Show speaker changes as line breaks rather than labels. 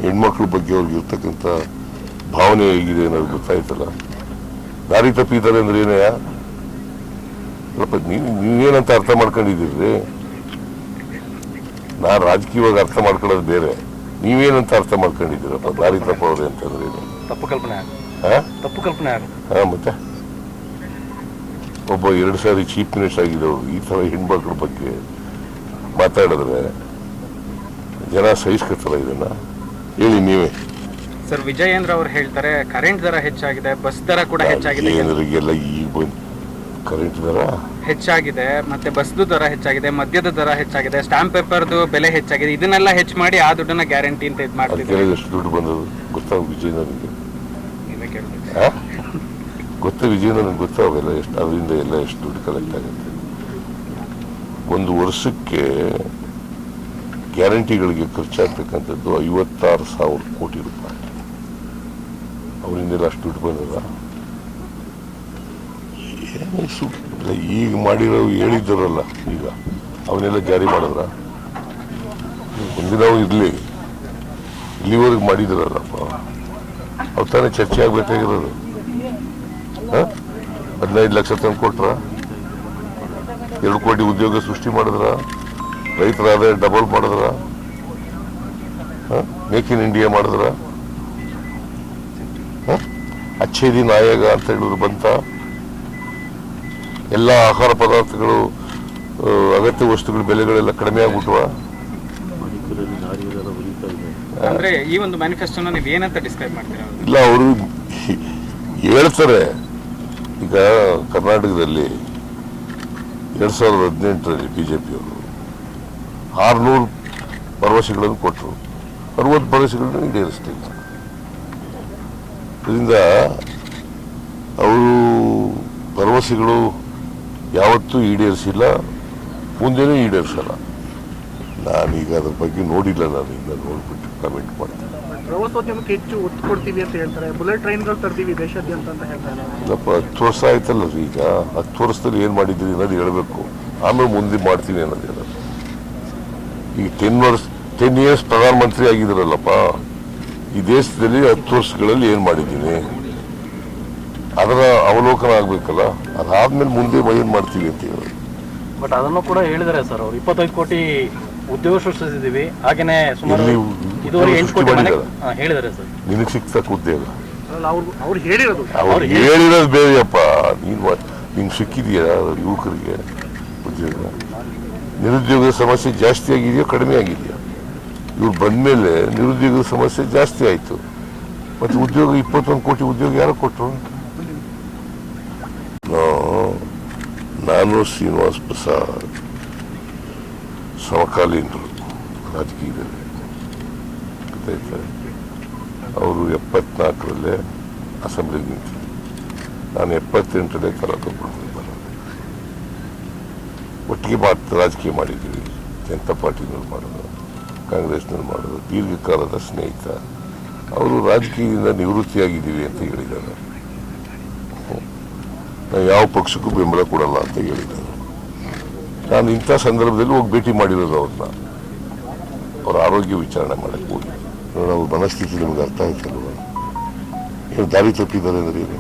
ಹೆಣ್ಮಕ್ಳ ಬಗ್ಗೆ ಅವ್ರಿಗೆ ಇರ್ತಕ್ಕಂಥ ಭಾವನೆ ಹೇಗಿದೆ ಅನ್ನೋದು ಗೊತ್ತಾಯ್ತಲ್ಲ. ದಾರಿ ತಪ್ಪಿದ್ದಾರೆ ಅಂದ್ರೆ ಏನಯ್ಯ? ನೀವೇನಂತ ಅರ್ಥ ಮಾಡ್ಕೊಂಡಿದ್ದೀರಿ? ನಾನು ರಾಜಕೀಯವಾಗಿ ಅರ್ಥ ಮಾಡ್ಕೊಳ್ಳೋದು ಬೇರೆ, ನೀವೇನಂತ ಅರ್ಥ ಮಾಡ್ಕೊಂಡಿದ್ದೀರಪ್ಪ ದಾರಿ ತಪ್ಪವ್ರೆ ಅಂತಂದ್ರೆ ಏನು?
ತಪ್ಪು ಕಲ್ಪನೆ.
ಮತ್ತೆ ಒಬ್ಬ 2 ಸಾರಿ ಚೀಫ್ ಮಿನಿಸ್ಟರ್ ಆಗಿದ್ದವರು ಈ ತರ ಹೆಣ್ಮಕ್ಳ ಬಗ್ಗೆ ಮಾತಾಡಿದ್ರೆ ಜನ ಸಹಿಸ್ಕೊತಾರ ಇದನ್ನ? ಹೇಳಿ ನೀವೇ.
ಸರ್, ವಿಜಯೇಂದ್ರ ಅವರು ಹೇಳ್ತಾರೆ ಕರೆಂಟ್ ದರ ಹೆಚ್ಚಾಗಿದೆ, ಬಸ್ ದರ ಕೂಡ ಹೆಚ್ಚಾಗಿದೆ.
ಜನರಿಗೆಲ್ಲ ಈಗ ಬಂದು ಕರೆಂಟ್ ದರ
ಹೆಚ್ಚಾಗಿದೆ, ಮತ್ತೆ ಬಸ್ದು ದರ ಹೆಚ್ಚಾಗಿದೆ, ಮದ್ಯದ ದರ ಹೆಚ್ಚಾಗಿದೆ, ಸ್ಟಾಂಪ್ ಪೇಪರ್ದು ಬೆಲೆ ಹೆಚ್ಚಾಗಿದೆ. ಇದನ್ನೆಲ್ಲ ಹೆಚ್ಚು ಮಾಡಿ ಆ ದುಡ್ಡನ್ನ ಗ್ಯಾರಂಟಿ ಅಂತ ಇದು ಮಾಡ್ತಿದ್ದಾರೆ.
ಎಷ್ಟು ದುಡ್ಡು ಬಂದದು ಗೊತ್ತಾಗ ವಿಜಯೇಂದ್ರನಿಗೆ?
ನೀವೇ ಕೇಳ್ಬೇಕು.
ಗೊತ್ತಾ ವಿಜಯೇಂದ್ರನಿಗೆ ಗೊತ್ತಾಗಲ್ಲ ಎಷ್ಟು ಅದರಿಂದ ಎಲ್ಲ ಎಷ್ಟು ದುಡ್ಡು ಕಲೆಕ್ಟ್ ಆಗುತ್ತೆ. ಒಂದು ವರ್ಷಕ್ಕೆ ಗ್ಯಾರಂಟಿಗಳಿಗೆ ಖರ್ಚಾಗ್ತಕ್ಕಂಥದ್ದು 56,000 ಕೋಟಿ ರೂಪಾಯಿ. ಅವರಿಂದೆಲ್ಲ ಅಷ್ಟು ದುಡ್ಡು ಬಂದದ? ಈಗ ಮಾಡಿರೋ ಹೇಳಿದ್ದಾರಲ್ಲ, ಈಗ ಅವನ್ನೆಲ್ಲ ಜಾರಿ ಮಾಡಿದ್ರ? ಒಂದಿನ ಇರ್ಲಿ, ಇಲ್ಲಿವರೆಗೆ ಮಾಡಿದ್ರಲ್ಲಪ್ಪ, ಅವ್ ತಾನೇ ಚರ್ಚೆ ಆಗ್ಬೇಕಾಗಿರೋದು. 15 ಲಕ್ಷ ತಂದು ಕೊಟ್ರ, 2 ಕೋಟಿ ಉದ್ಯೋಗ ಸೃಷ್ಟಿ ಮಾಡಿದ್ರ, ರೈತರ ಆದಾಯ ಡಬಲ್ ಮಾಡಿದ್ರ, ಮೇಕ್ ಇನ್ ಇಂಡಿಯಾ ಮಾಡಿದ್ರ, ಅಚ್ಚೇ ದಿನ ಆಯೋಗ ಅಂತ ಹೇಳಿದ್ರು ಬಂತ, ಎಲ್ಲ ಆಹಾರ ಪದಾರ್ಥಗಳು ಅಗತ್ಯ ವಸ್ತುಗಳ ಬೆಲೆಗಳೆಲ್ಲ ಕಡಿಮೆ ಆಗ್ಬಿಟ್ವ?
ಅಂದ್ರೆ ಈ ಒಂದು ಮ್ಯಾನಿಫೆಸ್ಟೋನ ನೀವು ಏನಂತ ಡಿಸ್ಕ್ರೈಬ್ ಮಾಡ್ತೀರಾ?
ಇಲ್ಲ, ಅವರು ಹೇಳ್ತಾರೆ. ಈಗ ಕರ್ನಾಟಕದಲ್ಲಿ 2018ರಲ್ಲಿ ಬಿಜೆಪಿಯವರು 600 ಭರವಸೆಗಳನ್ನು ಕೊಟ್ಟರು, 60 ಭರವಸೆಗಳನ್ನು ಈಡೇರಿಸಲಿಲ್ಲ. ಇದರಿಂದ ಅವರು ಭರವಸೆಗಳು ಯಾವತ್ತೂ ಈಡೇರಿಸಿಲ್ಲ, ಮುಂದೆನೂ ಈಡೇರಿಸಲ್ಲ. ನಾನೀಗ ಅದ್ರ ಬಗ್ಗೆ ನೋಡಿಲ್ಲ, ನಾನು ಈಗ ನೋಡ್ಬಿಟ್ಟು ಕಮೆಂಟ್ ಮಾಡ್ತೀನಿ.
ಪ್ರವಾಸೋದ್ಯಮಕ್ಕೆ ಹೆಚ್ಚು ಒತ್ತು ಕೊಡ್ತೀವಿ ಅಂತ ಹೇಳ್ತಾರೆ, ಬುಲೆಟ್ ಟ್ರೈನ್ಗಳು ತರ್ತೀವಿ ದೇಶಾದ್ಯಂತ ಅಂತ ಹೇಳ್ತಾರೆ.
ಇಲ್ಲಪ್ಪ, 10 ವರ್ಷ ಆಯ್ತಲ್ಲ ಈಗ, 10 ವರ್ಷದಲ್ಲಿ ಏನು ಮಾಡಿದ್ದೀರಿ ಅನ್ನೋದು ಹೇಳಬೇಕು, ಆಮೇಲೆ ಮುಂದೆ ಮಾಡ್ತೀನಿ ಅನ್ನೋದು ಹೇಳೋದು. ಈಗ 10 ಇಯರ್ಸ್ ಪ್ರಧಾನಮಂತ್ರಿ ಆಗಿದ್ದೀರಲ್ಲಪ್ಪ, ಈ ದೇಶದಲ್ಲಿ 10 ವರ್ಷಗಳಲ್ಲಿ ಏನು ಮಾಡಿದ್ದೀನಿ ಅದರ ಅವಲೋಕನ ಆಗ್ಬೇಕಲ್ಲ, ಅದಾದ್ಮೇಲೆ ಮುಂದೆ ಏನು ಮಾಡ್ತೀವಿ ಅಂತ ಹೇಳೋದು.
ಬಟ್ ಅದನ್ನು ಕೂಡ ಹೇಳಿದ್ದಾರೆ ಸರ್, ಅವರು 25 ಕೋಟಿ ಉದ್ಯೋಗ ಸೃಷ್ಟಿಸಿದೀವಿ, ಹಾಗೇನೆ ಸುಮಾರು ಇದುವರೆಗೆ 8 ಕೋಟಿ ಹೇಳಿದ್ದಾರೆ ಸರ್.
ನಿನಗೆ ಸಿಕ್ತಕ್ಕ ಉದ್ಯೋಗ
ಅವ್ರು ಹೇಳಿರೋದು,
ಅವ್ರು ಹೇಳಿರೋದು ಬೇರೆಯಪ್ಪ. ನಿಂಗೆ ಸಿಕ್ಕಿದೆಯಾ ಯುವಕರಿಗೆ ಉದ್ಯೋಗ? ನಿರುದ್ಯೋಗದ ಸಮಸ್ಯೆ ಜಾಸ್ತಿ ಆಗಿದೆಯೋ ಕಡಿಮೆ ಆಗಿದೆಯಾ? ಇವ್ರು ಬಂದ್ಮೇಲೆ ನಿರುದ್ಯೋಗದ ಸಮಸ್ಯೆ ಜಾಸ್ತಿ ಆಯ್ತು, ಮತ್ತೆ ಉದ್ಯೋಗ 21 ಕೋಟಿ ಉದ್ಯೋಗ ಯಾರು ಕೊಟ್ಟರು? ನಾನು ಶ್ರೀನಿವಾಸ್ ಪ್ರಸಾದ್ ಸಮಕಾಲೀನರು ರಾಜಕೀಯದಲ್ಲಿ, ಗೊತ್ತಾಯ್ತಾ? ಅವರು 74ರಲ್ಲೇ ಅಸೆಂಬ್ಲಿಗೆ ನಿಂತಿದ್ದರು, ನಾನು 78ರಲ್ಲೇ ಕಲಾಕುಂಬಿಗೆ ಬರೋದು. ಒಟ್ಟಿಗೆ ರಾಜಕೀಯ ಮಾಡಿದ್ದೀವಿ, ಜನತಾ ಪಾರ್ಟಿನಲ್ಲಿ ಮಾಡೋದು, ಕಾಂಗ್ರೆಸ್ನಲ್ಲಿ ಮಾಡೋದು, ದೀರ್ಘಕಾಲದ ಸ್ನೇಹಿತ. ಅವರು ರಾಜಕೀಯದಿಂದ ನಿವೃತ್ತಿಯಾಗಿದ್ದೀವಿ ಅಂತ ಹೇಳಿದ್ದಾರೆ. ನಾವು ಯಾವ ಪಕ್ಷಕ್ಕೂ ಬೆಂಬಲ ಕೊಡಲ್ಲ ಅಂತ ಹೇಳಿದ್ದಾರೆ. ನಾನು ಇಂಥ ಸಂದರ್ಭದಲ್ಲಿ ಹೋಗಿ ಭೇಟಿ ಮಾಡಿರೋದು ಅವ್ರನ್ನ, ಅವ್ರ ಆರೋಗ್ಯ ವಿಚಾರಣೆ ಮಾಡಕ್ಕೆ ಹೋಗಿ. ಅವ್ರ ಮನಸ್ಥಿತಿ ನಿಮ್ಗೆ ಅರ್ಥ ಆಯ್ತಲ್ವ? ಏನು ದಾರಿ ತಪ್ಪಿದ್ದಾರೆ ಅಂದ್ರೆ ಏನು?